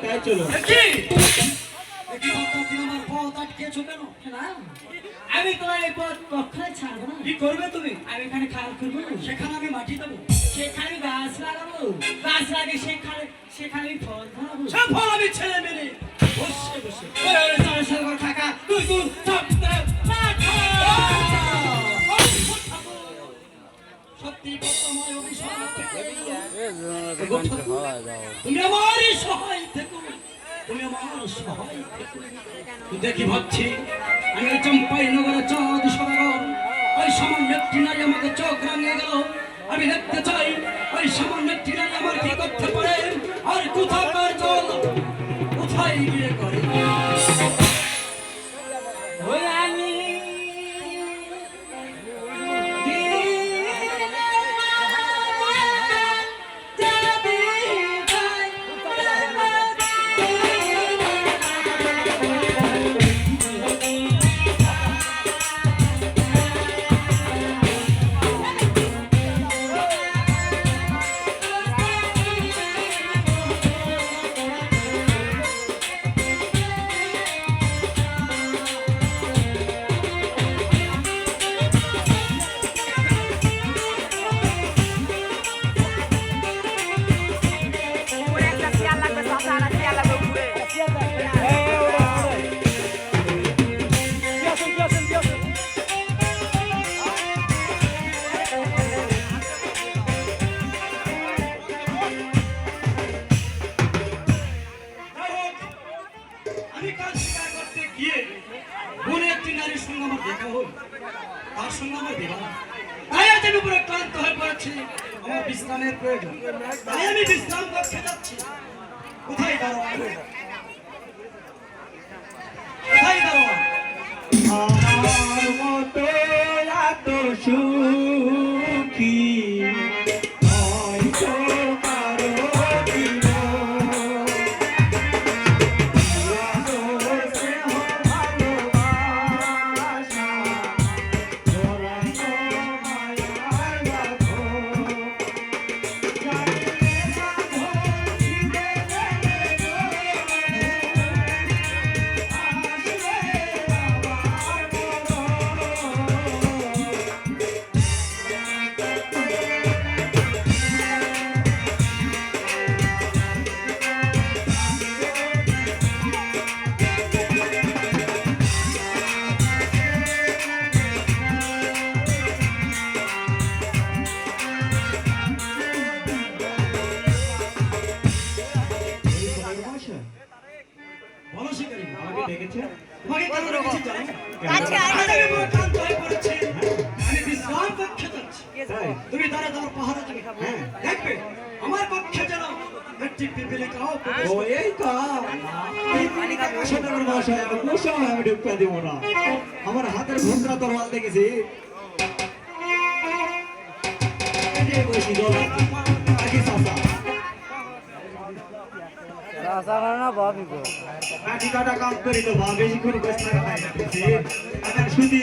তাই চলো। আমি তোমার এই পথ কখনো ছাড়বো না। কি করবে তুমি? আমি এখানে খাল করবো, সেখানে আমি মাটি দেবো, সেখানে গাছ লাগাবো, গাছ লাগিয়ে সেখানে ফল ধরাবো। সব ফল আমি ছেলে মেলে বসে বসে থাকা তুই তুই সত্যি বর্তমানে অভিশাপ তুমি আমারই সহায় থেকো, তুমি আমার সহায় থেকো। দেখি ভাবছি আমি ওই চম্পাই নগরে চাঁদ সদর, ওই সামান্য একটি নারী আমাকে চোখ রাঙিয়ে গেল। আমি দেখতে চাই ওই সামান্য একটি নারী আমার কি করতে পারে, আর কোথাকার জল কোথায় গিয়ে করে। আমার বিশ্রামের প্রয়োজন, তাই আমি বিশ্রাম করতে যাচ্ছি। কোথায় দাঁড়াও, কোথায় দাঁড়াও? আমার মতো এত সুখী তুমি তারা তোমার পাহারা দেবে, দেখবে আমার পক্ষে যেন আমার হাতের ভুন্দ্রা তরোয়াল দেখেছি। কাম করি তো বা বেশি করে শুধু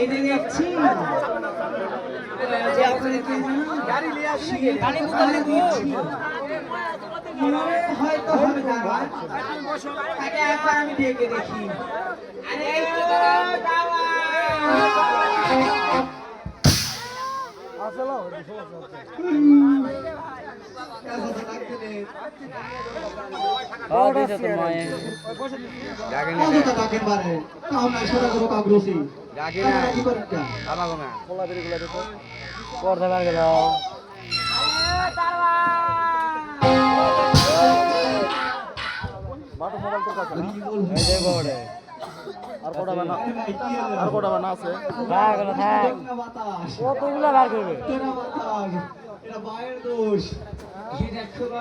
এই যে দেখছি যে আপনাদের কি গাড়ি বোতল নেবো হয়তো হবে দাঁড়ান তাকে একবার আমি ডেকে দেখি আরে একটু কতগুলো বার করবে এটা মায়ের দোষ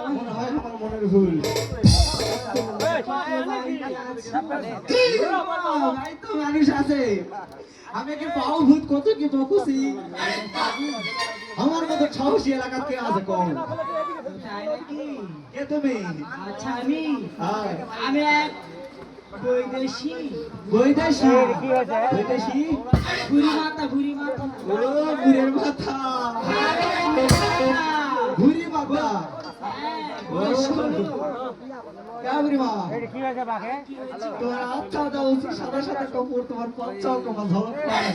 মনে হয় আমার মনের ভুল মানুষ আছে আমি কি পাও ভূত কত কি বকুছি আমার মতো সাহসী এলাকা কে আছে কম কে তুমি আচ্ছা আমি হ্যাঁ আমি এক বৈদেশী বৈদেশী বৈদেশী বুড়ি মাতা ও বুড়ের মাথা বুড়ি মাথা ও কে বুড়ি মা কি হয়েছে বাকে তোমার আচ্ছা দাও সাদা সাদা কাপড় তোমার পাচ্চাও কমা ঝলক পায়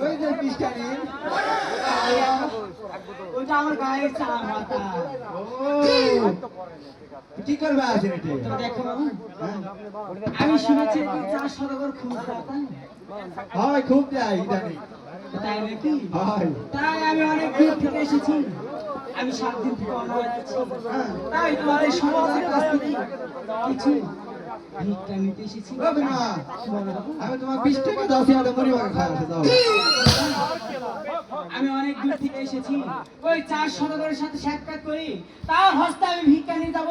ওই যে পিস্টানি ওটা আমার গায়ের চালা মাতা ও কি করবে আছে এটা দেখো বাবা আমি শুনেছি কি 400 টাকার খুব পাতা হয় খুব দেয় ইদানি তাই নাকি হয় তাই আমি অনেক দূর থেকে এসেছি আমি 7 দিন থেকে অনাথ আছি তাই তোমাদের সমাজের কাছ থেকে কিছু ভিক্ষা নিতে এসেছি ও বিমা আমি তোমার 20 টাকা দাও সিয়াদে পরিবার খাওয়াতে দাও আমি অনেক দূর থেকে এসেছি ওই 400 টাকার সাথে সাক্ষাৎ করি তার হস্তে আমি ভিক্ষা নিয়ে যাব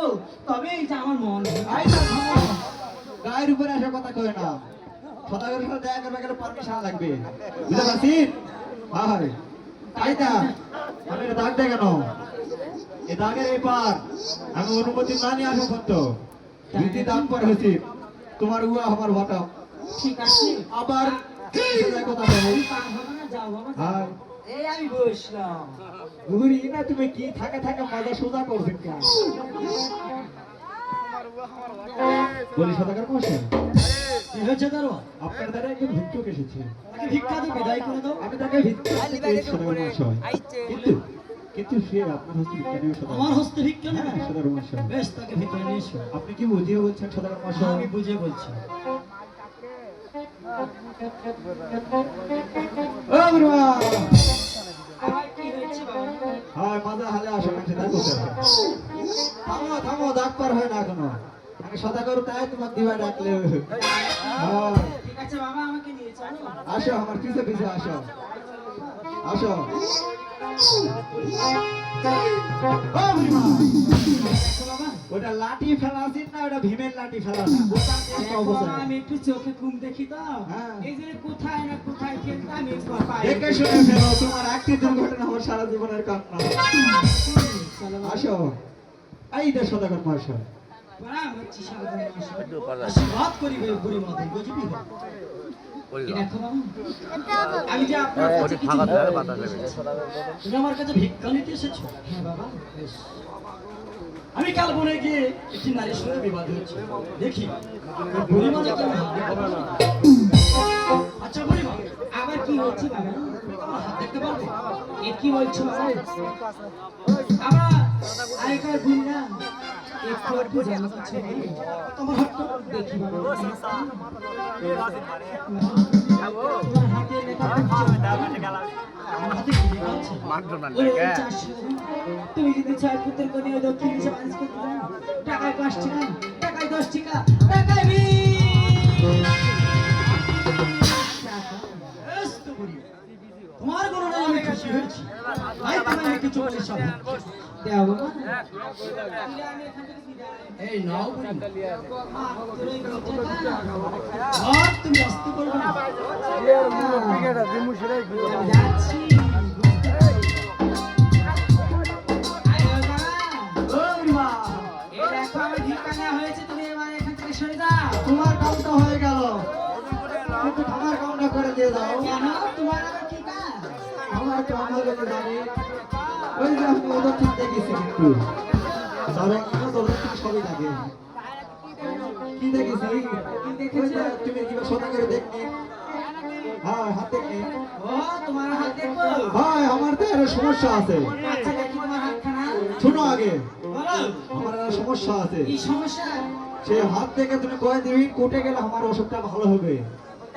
তবেই যে আমার মন আই না থামো গায়ের উপরে আসা কথা কই না সদাগরের সাথে দেখা করবে গেলে পারমিশন লাগবে বুঝতে পারছিস হয় তাই না আমি এটা দাগ দেয় কেন এই দাগের এই পার আমি অনুমতি না নিয়ে আসো করতো যদি দাগ পরে হয়েছি তোমার উয়া আমার বাটা ঠিক আছে আবার কথা বলো পার হবে না যাও বাবা হ্যাঁ এই আমি বসলাম ঘুরি না তুমি কি থাকে থাকে মজা সোজা করছেন কেন বলি সদাগর মশাই কি হয়েছে তার আপনার দ্বারা একজন ভিক্ষুক এসেছে তাকে ভিক্ষা দিয়ে বিদায় করে দাও আমি তাকে ভিক্ষুক সদাগর মশাই কিন্তু কিন্তু সে আপনার হস্তে ভিক্ষা নেবে সদাগর আমার হস্তে ভিক্ষা নেবে সদাগর মশাই বেশ তাকে ভিতরে নিয়ে এসো আপনি কি বুঝিয়ে বলছেন সদাগর মশাই আমি বুঝে বলছি ও বুড়া আমার কি হয়েছে বাবা হ্যাঁ মাজা হালে আসো কাছে দেখো থামো থামো দাগ পার হয় না এখনো আমি সদাগর তাই তোমার দিবা ডাকলে হ্যাঁ ঠিক আছে বাবা আমাকে নিয়ে চলো আসো আমার পিছে পিছে আসো আসো ও বুড়িমা দেখো বাবা ওটা লাঠি ফেলা উচিত না ওটা ভীমের লাঠি ফেলা না দেখো বাবা, আমি একটু চোখে ঘুম দেখি তো হ্যাঁ। এই যে কোথায় না কোথায় ফেলতে আমি পাই দেখে শুনে ফেলো তোমার একটি দুর্ঘটনা আমার সারা জীবনের কান্না চলো বাবা। আসো এই দে সদাগর মশাই প্রণাম হচ্ছি সাধু মহাশয়। আশীর্বাদ করিবে বুড়ি মাতা বুঝবি এই দেখো বাবা, আমি যে আপনার কাছে কিছু তুমি আমার কাছে ভিক্ষা নিতে এসেছো হ্যাঁ বাবা বেশ। আমি কাল বনে গিয়ে একটি নারীর সঙ্গে বিবাদ হয়েছে দেখি ওই বুড়ি মাঝে কেমন হাত দেখতে পারো? আচ্ছা বুড়ি মা আবার কি হচ্ছে বাবা আমার হাত দেখতে পারবে এ কি বলছো বাবা আবার আগেকার বুঝলাম একটু একটু জানা যাচ্ছে না। তোমার হাতটা দেখি বাবা তোমার হাতে এখান থেকে চলে যাও। আমার হাতে কি লেখা আছে? ওরে 400 তুমি যদি 6 পুত্র কোণে ওই দক্ষিণ দিশে বাণিজ্য করতে যাও টাকায় 5 টাকা টাকায় 10 টাকা টাকায় 20 টাকা। বেশ তো বলি। তোমার গণনায় আমি খুশি হয়েছি। তাই তোমায় আমি কিছু পয়সা দিই। দেও বাবা দিলে আমি এখান থেকে বিদায়। এই নাও বলি। মাত্র এই 2 টাকা আর তুমি আসতে পারবে না। আমি যাচ্ছি। আরে বাবা ওই মা, এই দেখো আমার ভিক্ষা নেওয়া হয়েছে তুমি এবার এখান থেকে সরে যাও। তোমার কামটা হয়ে গেল, কিন্তু আমার কামটা করে দিয়ে দাও। কেন তোমার আবার কি কাজ? আমার কাম হয়ে গেলে জানি, ওই যে আমি ওদের ঠিক দেখেছি কিন্তু ধরো আমি তোদের ঠিক সবই থাকে। কি দেখেছি? ওই যে তুমি কিবা সোজা করে দেখনি, হ্যাঁ হাত দেখনি। ও তোমার হাত দেখবো। ভাই আমার তো একটা সমস্যা আছে, আচ্ছা দেখি তোমার হাতখানা। শোনো আগে, বলো আমার একটা সমস্যা আছে। কি সমস্যা? সেই হাত থেকে তুমি কয়ে দিবি কোটে গেলে আমার অসুখটা ভালো হবে।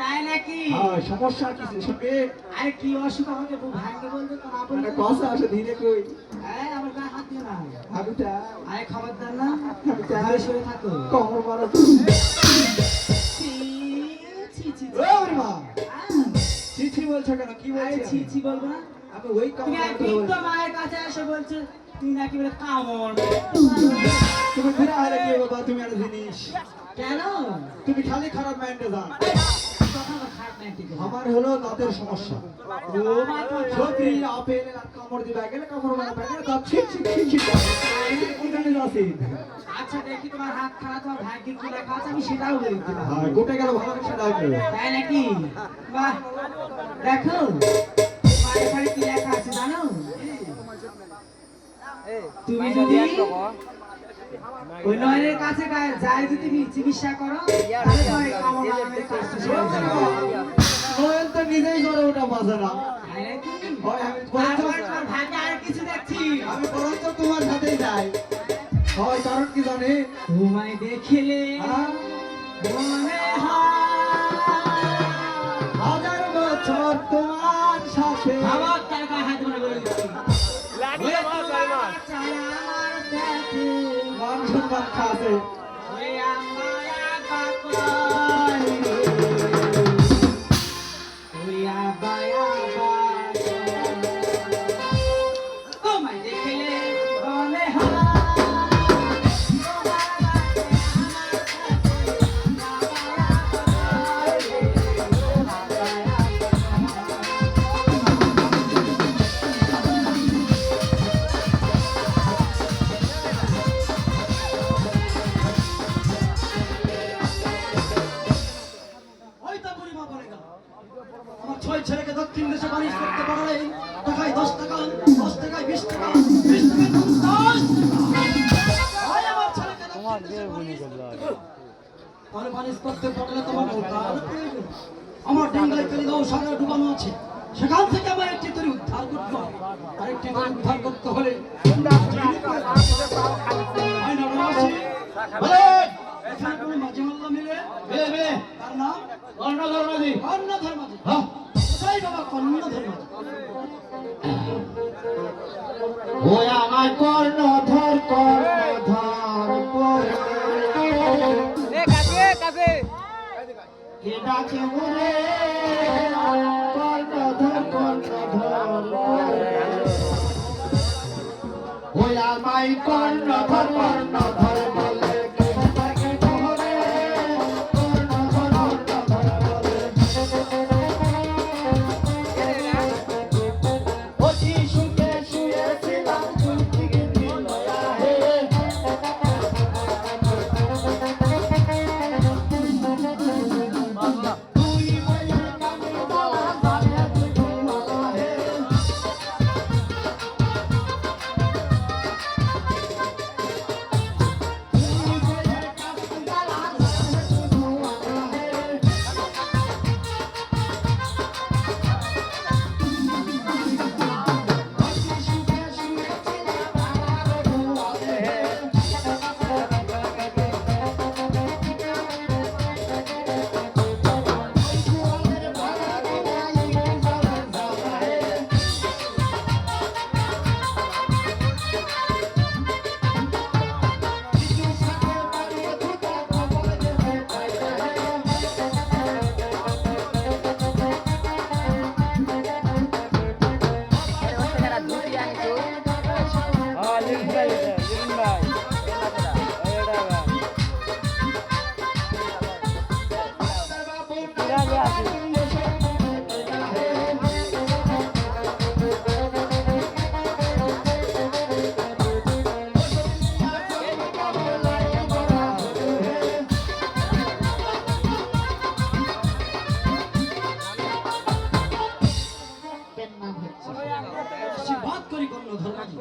তাই নাকি? হ্যাঁ সমস্যা কি শুনবে? আরে কি অসুখ আমাকে ভাঙকে বলবে তো না মানে বলবে? কথা আসে ধীরে কই, হ্যাঁ আমার গায়ে হাত দিও না। আমি চা আরে খবরদার না। আমি চা দূরে সরে থাকো। কমর মারা। ছি, ছি, ছি, ছি। ওই মা, আহ, চিঠি বলছো কেন? কি আরে বলছি ছি আমি? ছি বলবো না? আমি ওই কাম তুমি একদিন তো মায়ের কাছে এসে বলছো তুই নাকি বলে কামড়। তুমি ফিরে আরে কি বাবা, তুমি একটা জিনিস, কেন? তুমি খালি খারাপ মাইন্ডে যান। কথা বল, খাট নাই ঠিক আছে। আমার হলো দাঁতের সমস্যা। ও মা তুমি সত্যি আপেল আর কামড় দিবা গেলে কামড় মারা গেলে দাঁত ছিট ছিট ছিট ছিট করে। ওখানে যাচ্ছি। আচ্ছা দেখি তোমার হাত খারাপ তোমার ভাগ্যে কি লেখা আছে আমি সেটাও বলে দিলাম। হ্যাঁ গোটে গেলে ভালো কিছু লাগবে। তাই নাকি? বাহ দেখো তোমার এখানে কি লেখা আছে জানো? তুমি যদি ওই নয়নের কাছে যাই যদি তুমি চিকিৎসা করো তাহলে তোমার এই কামড় লাগানোর কাজটা সেরে যাবে। নোয়েল তো নিজেই জ্বরে ওটা বাজে না। তাই নাকি? হয় আমি তারপর তোমার ভাগ্যে আর কিছু দেখছি। আমি বরঞ্চ তোমার সাথেই যাই। হয় কারণ কি জানি? তোমায় দেখিলে হ্যাঁ? মনে হয় হাজার বছর তোমার সাথে। আবার তার গায়ে হাত ধরে বলে দিচ্ছি। ওরে তোমার ছায়া আমার দেখে, মান সম্মান খাসে। ওরে আমার আবা কয় রে, ওরে আবা আবা কয়। তোমায় দেখিলে মনে হয় তোমার বাড়ি আমার কাছে, আবা আবা কয় রে, আবা ওই তো বুড়ি মা বলে গেল। আমার 6 ছেলেকে দক্ষিণ দেশে বাণিজ্য করতে পারলে টাকায় 10 টাকা, 10 টাকায় 20 টাকা, 20 টাকায় 50 টাকা। ওই আমার ছেলেকে দক্ষিণ দেশে বাণিজ্য করতে পারলে। তাহলে বাণিজ্য করতে পারলে তোমার নৌকার প্রয়োজন। আমার ডিঙ্গায় কালিদাও সাগরে ডুবানো আছে, সেখান থেকে আমার একটি তরি উদ্ধার করতে হবে। আর একটি তরি উদ্ধার করতে হলে আই নগরবাসী, বলে, এখানে কোনো মাঝি মাল্লা মিলে? তার নাম কর্ণধর মাঝি। কর্ণধর মাঝি, হ্যাঁ কোথায় বাবা কর্ণধর মাঝি? ওই আমার কর্ণধর কর্ণধর করে। কে ডাকে মোরে? কর্ণধর কর্ণধর করে। ওই আমায় কর্ণধর কর্ণধর বলে। কে ডাকে মোরে? কর্ণধর কর্ণধর বলে। অতি সুখে শুয়েছিলাম চুলটিকে নিলয়া হে। তুই বলে কামি বালা জানে তুই মালা হে। করি কর্ণধর মাঝি।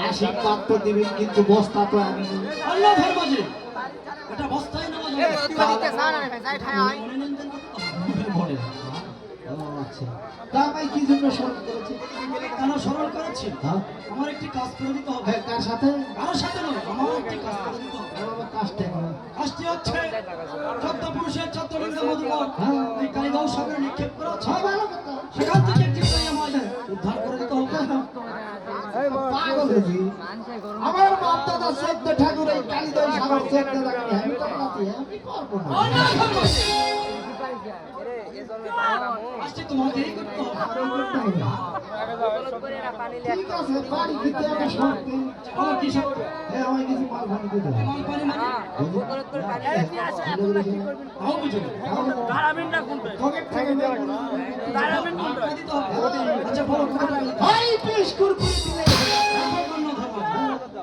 আশিক মাত্র দিবেন কিন্তু বস্তা তো আমি কর্ণধর মাঝি, এটা বস্তায় নেওয়া যাবে মনে নিয়ন্ত্রণ করতে হবে। মনে ও আচ্ছা তা ভাই কি জন্য স্মরণ করেছি কেন স্মরণ করেছি? হ্যাঁ আমার একটি কাজ করে দিতে হবে। হ্যাঁ, কার সাথে কারোর সাথে নয়, আমার একটি কাজ করে দিতে হবে। আমার কাজটা করে কাজটি হচ্ছে 14 পুরুষের 14 লিঙ্গ মধুকর হ্যাঁ। এই কালীগাঁও সাগরে নিক্ষেপ করা আছে। হ্যাঁ, ভালো কথা। সেখান থেকে একটি করিয়া মাছ উদ্ধার করে দিতে হবে। পাগল হয়েছি। আমার বাপ দাদা চোদ্দ ঠাকুর এই কালীদয় সাগর চোদ্দ রাখি আমি তো রাখি আমি পারবো না কর্ণধর মাঝি, কাজটি তোমাকেই করতে হবে। ঠিক আছে বাড়ি কিন্তু একটা শক্তি আমার কি শক্তি? হ্যাঁ আমার কিছু মাল ভাঙি দিতে হবে। মাল পানি মানে তাও বুঝো না। পকেট থেকে বের করে মাল পানি দিতে হবে। আচ্ছা বলো কোথায় পানি দিতে হবে? ওই পিস কুরকুরি দিলে এখন কর্ণধর মাঝি,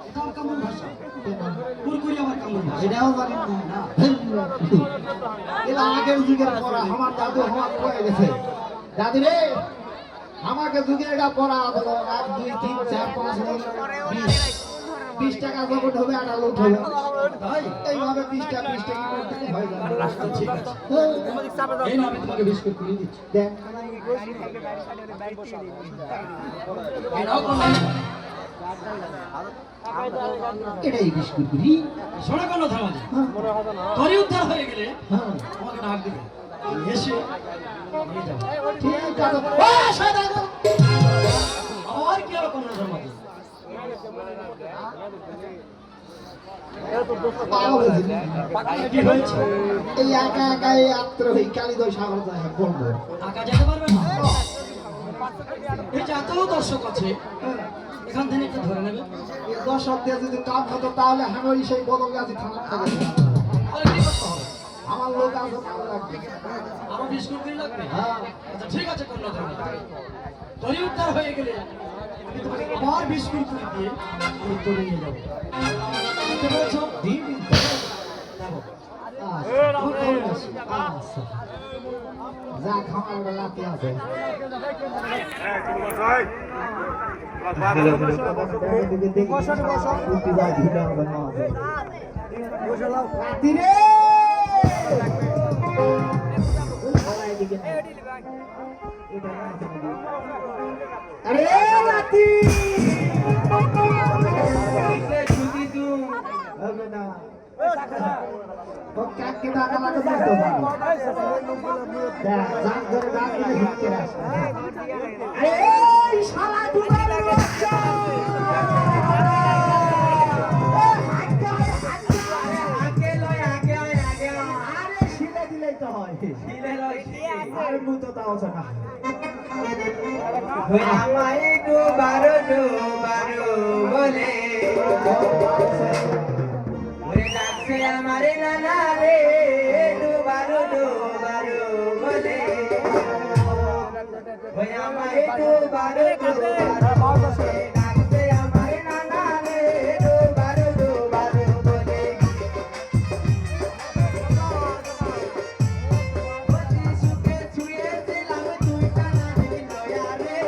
এটাও কেমন ভাষা? কুরকুরি আবার কেমন ভাষা? এটাও জানি না এটা আগের যুগের পড়া আমার দাদু আমার কয়ে গেছে দাদু রে আমাকে যুগের এটা পড়া হলো 1 2 3 4 5 20 টাকা যখন হবে একটা লুট হবে তাই? এইভাবে 20 টাকা কি করতে হয় জানো ঠিক আছে। এই না আমি তোমাকে বিস্কুট করে দিচ্ছি। দেখ এই নাও কর্ণধর মাঝি। এটাই বিস্কুট করি শোনো কর্ণধর মাঝি, তরি উদ্ধার হয়ে গেলে হ্যাঁ আমাকে ডাক দিবে, আমি এসে নিয়ে যাবো। ঠিক আছে ও সদাগর আর কি হলো কর্ণধর মাঝি? পাগল হয়েছি কি হয়েছে? এই একা একা এই আত্র এই কালীদয় সাগর যায় বলবো একা যেতে পারবে না? এই যে এত দর্শক আছে, এখান থেকে একটু ধরে নেবে। দর্শক দিয়ে যদি কাম হতো তাহলে আমি সেই বদল গাছি থানা থাকে তাহলে কি করতে হবে? আমার লোক আছে ভালো লাগবে আরো বিস্কুট দিন লাগবে? হ্যাঁ আচ্ছা ঠিক আছে কর্ণধর মাঝি, তরি উদ্ধার হয়ে গেলে আমি তোমাকে আবার বিস্কুট করে দিয়ে আমি তরি নিয়ে যাবো। বুঝতে পেরেছো? দিন দেখো, আচ্ছা যা খাওয়ার বেলাতে আছে আরে রাতি হবে না কাকে টাকা লাগে না তো দেখ জান ধরে দাঁত দিয়ে হিটকে আসে এই শালা দোকানে বাচ্চা আরে শিলে দিলেই তো হয় আর মুতো তাও না আমায় ডোবারো বলে ওরে ডাকছে আমারে নানা রে ডোবারো বলে ওই আমায় ডোবারো বলে ডাকছে আমারে নানা রে ডোবারো বলে ওই সুখে ছুঁয়েছিলাম তুই টানা দিলয়া রে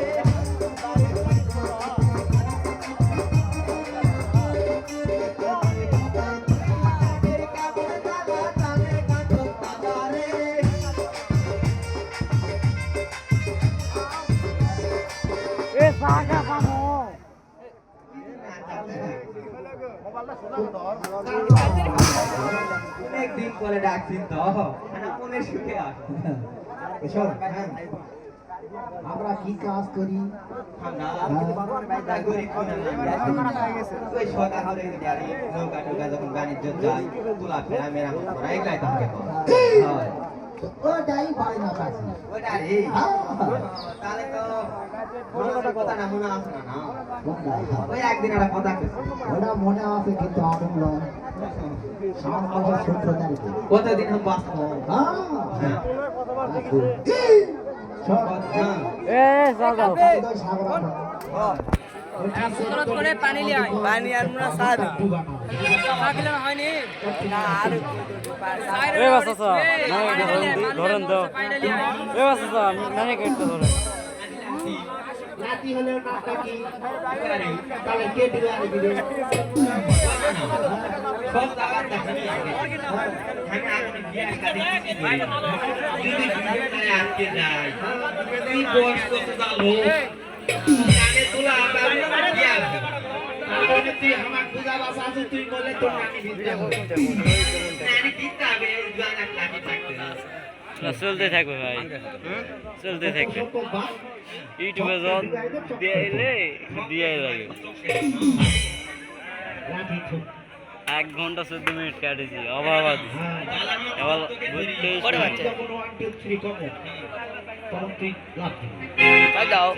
অনেকদিন পরে ডাকছিস তো মনে সুখে আস এসব আমরা কি কাজ করি ওই সকালে গাড়ি নৌকা টোকা যখন বাণিজ্য যায় তোলা ফেরা মেরামত করা এগুলাই তো আমাকে হয় ওটাই পারি না কাজ ওটা রে তাহলে তো কথা না মনে আছে না ওই একদিন একটা কথা ওটা মনে আছে কিন্তু আগুন নয় সামনে মাসের 17 তারিখে কতদিন हम বাঁচবো করে পানি লিয়ে আয় পানি আর মুনা সাদ সাকিলে হয়নি না আর এ বাসা ধরেন দাও এ বাসা নানি কেটে ধরে নাতি হলে নাচটা কি তাহলে কে দিবে আর দিবে সব দাবার দেখানি আগে আমি আগে বিয়ে শাদী যদি বিয়ে আজকে যাই তুই বয়স কত দালো আগে তোলা আমি বিয়ে আসবে তাহলে তুই আমার পূজা বাসা আছে তুই বলে তোর নাকি দিতে হবে নানি দিতে হবে ওই জানা লাগি থাকতে চলতে থাকবে ভাই চলতে থাকবে ইউটিউবে যখন দিয়ে লাগে 1 ঘন্টা 14 মিনিট কাটেছি অভাব আছে এবার ঘুরতে যখন 1 2 3 কমো তখন তুই লাভ দাও